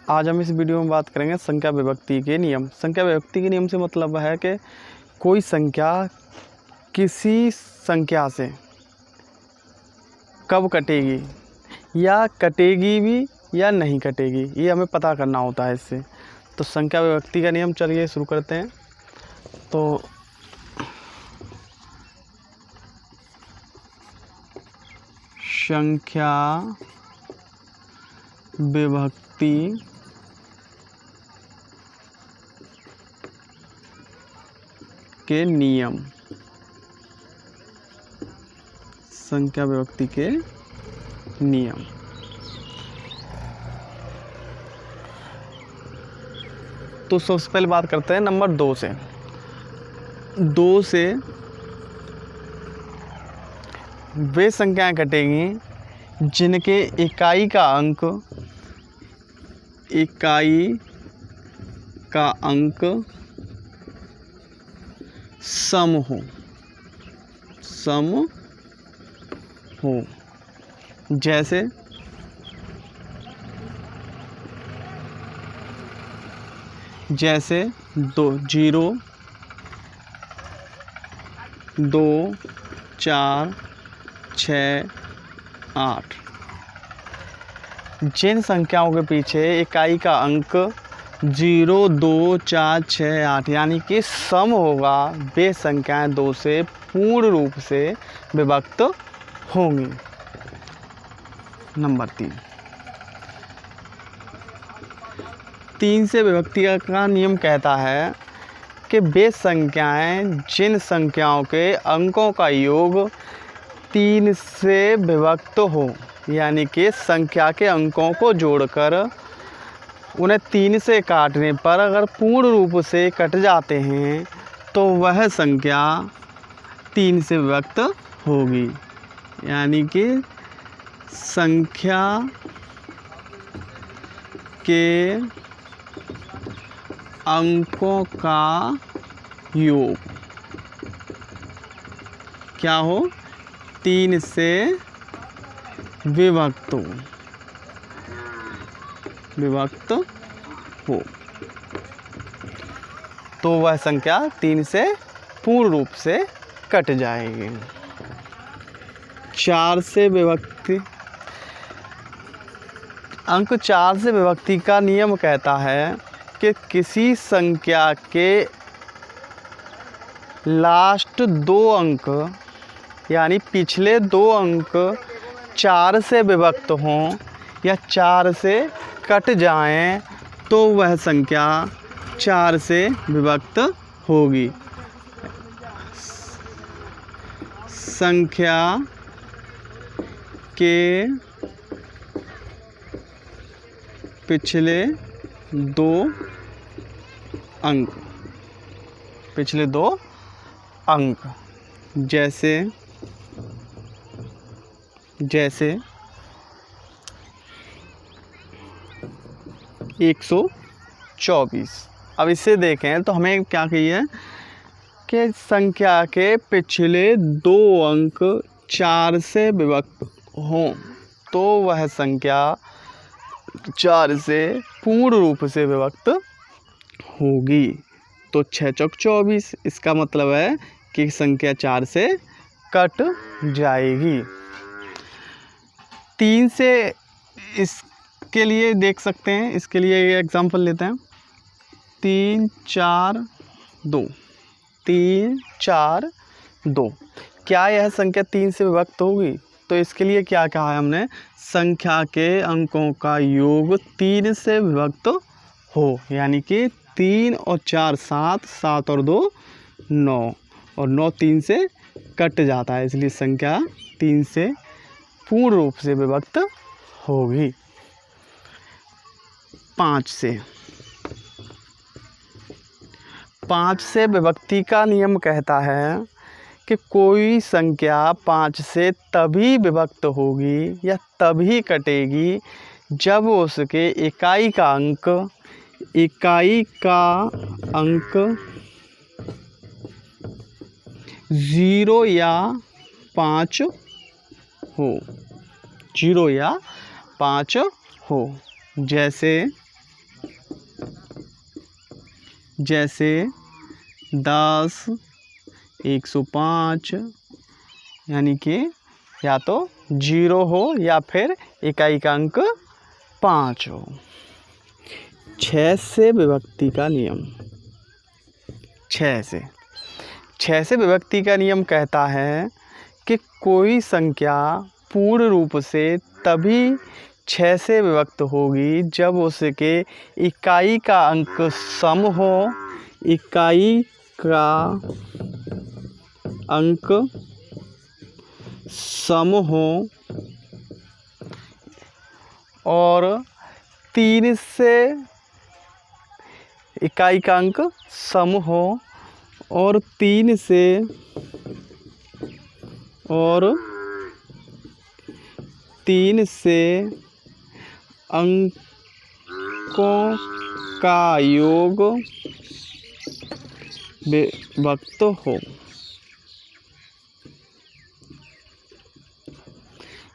आज हम इस वीडियो में बात करेंगे संख्या विभक्ति के नियम। संख्या विभक्ति के नियम से मतलब है कि कोई संख्या किसी संख्या से कब कटेगी या कटेगी भी या नहीं कटेगी, ये हमें पता करना होता है इससे। तो संख्या विभक्ति का नियम, चलिए शुरू करते हैं। तो संख्या विभक्ति के नियम, संख्या विभक्ति के नियम। तो सबसे पहले बात करते हैं नंबर 2 से। 2 से वे संख्याएं कटेंगी जिनके इकाई का अंक सम हो। जैसे 0, 2, 4, 6, 8। जिन संख्याओं के पीछे इकाई का अंक 0, 2, 4, 6, 8 यानी कि सम होगा, वे संख्याएं 2 से पूर्ण रूप से विभक्त होंगी। नंबर 3 से विभक्ति का नियम कहता है कि वे संख्याएं जिन संख्याओं के अंकों का योग 3 से विभक्त हो, यानी कि संख्या के अंकों को जोड़कर उन्हें 3 से काटने पर अगर पूर्ण रूप से कट जाते हैं तो वह संख्या 3 से विभक्त होगी। यानी कि संख्या के अंकों का योग क्या हो, 3 से विभक्त हो, तो वह संख्या 3 से पूर्ण रूप से कट जाएगी। 4 से विभक्ति, अंक 4 से विभक्ति का नियम कहता है कि किसी संख्या के लास्ट 2 अंक यानी पिछले 2 अंक 4 से विभक्त हों या 4 से कट जाएं तो वह संख्या 4 से विभक्त होगी। संख्या के पिछले 2 अंक जैसे 124। अब इसे देखें तो हमें क्या कहिए कि संख्या के पिछले 2 अंक 4 से विभक्त हों तो वह संख्या 4 से पूर्ण रूप से विभक्त होगी। तो 6 चौक 24, इसका मतलब है कि संख्या 4 से कट जाएगी। 3 से इसके लिए देख सकते हैं, इसके लिए एग्जांपल लेते हैं। 3, 4, 2। 3, 4, 2, क्या यह संख्या 3 से विभक्त होगी? तो इसके लिए क्या कहा है हमने, संख्या के अंकों का योग 3 से विभक्त हो, यानी कि 3 और 4 7, 7 और 2 9, और 9 3 से कट जाता है, इसलिए संख्या 3 से पूर्ण रूप से विभक्त होगी। 5 से विभक्ति का नियम कहता है कि कोई संख्या 5 से तभी विभक्त होगी या तभी कटेगी जब उसके इकाई का अंक 0 या 5 हो, 0 या 5 हो। जैसे जैसे 10, 105, यानी कि या तो 0 हो या फिर इकाई का अंक 5 हो। 6 से विभक्ति का नियम। 6 से विभक्ति का नियम कहता है कि कोई संख्या पूर्ण रूप से तभी 6 से विभक्त होगी जब उसके इकाई का अंक सम हो, इकाई का अंक सम हो और 3 से इकाई का अंक सम हो और 3 से अंकों का योग विभक्त हो।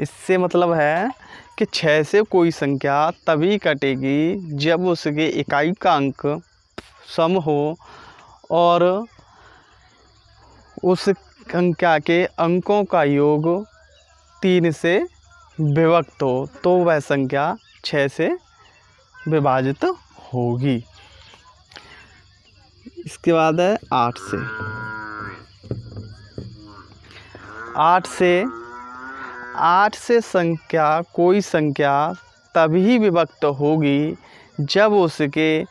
इससे मतलब है कि 6 से कोई संख्या तभी कटेगी जब उसके इकाई का अंक सम हो और उस संख्या के अंकों का योग 3 से विभक्त हो, तो वह संख्या 6 से विभाजित होगी। इसके बाद है 8 से कोई संख्या तभी विभक्त होगी जब उसके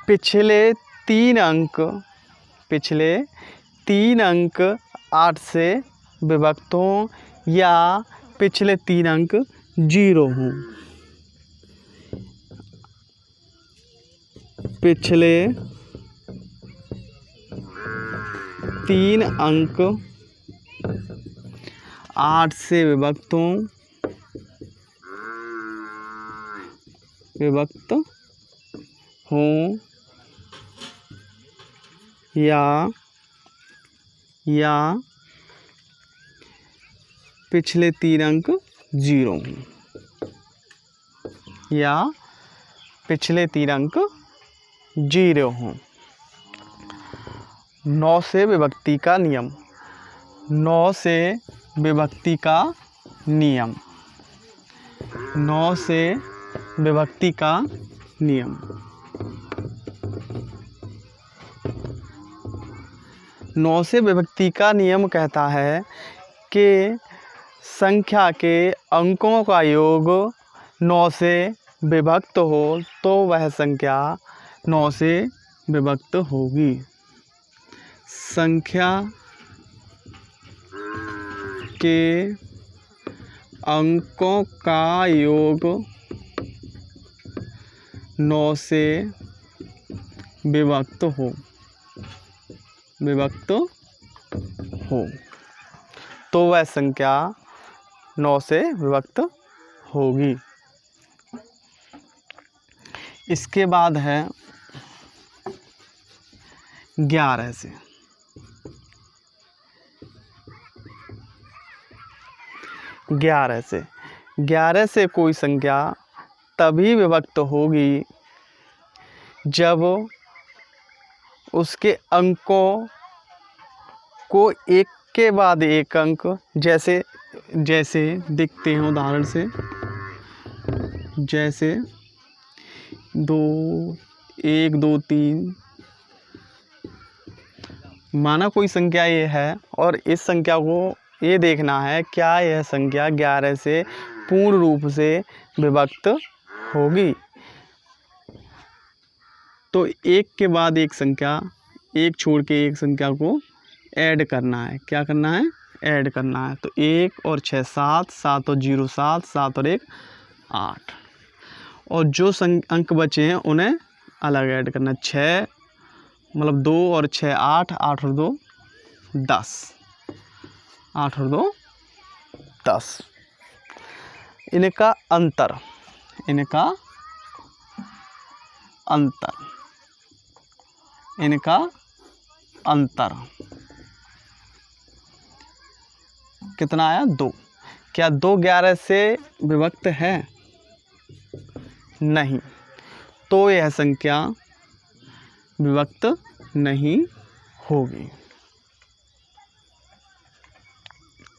पिछले तीन अंक 8 से विभक्त हों या पिछले 3 अंक 0 हों। पिछले 3 अंक 8 से विभक्त हों या पिछले 3 अंक 0 हों या पिछले 3 अंक 0 हों। 9 से विभक्ति का नियम। 9 से विभक्ति का नियम। 9 से विभक्ति का नियम। 9 से विभक्ति का नियम कहता है कि संख्या के अंकों का योग 9 से विभक्त हो तो वह संख्या 9 से विभक्त होगी। संख्या के अंकों का योग 9 से विभक्त हो तो वह संख्या 9 से विभक्त होगी। इसके बाद है 11 से। 11 से कोई संख्या तभी विभक्त होगी जब उसके अंकों को एक के बाद एक अंक जैसे दिखते हैं उदाहरण से, जैसे 2, 1, 2, 3। माना कोई संख्या ये है और इस संख्या को ये देखना है क्या यह संख्या 11 से पूर्ण रूप से विभक्त होगी। तो एक के बाद एक संख्या, एक छोड़ के एक संख्या को ऐड करना है। क्या करना है? ऐड करना है। तो 1 और 6 7, 7 और 0 7, 7 और 1 8। और जो अंक बचे हैं उन्हें अलग ऐड करना। 6 मतलब 2 और 6 8, 8 और 2 10, 8 और 2 10। इनका अंतर कितना आया? 2। क्या 2 11 से विभक्त है? नहीं। तो यह संख्या विभक्त नहीं होगी।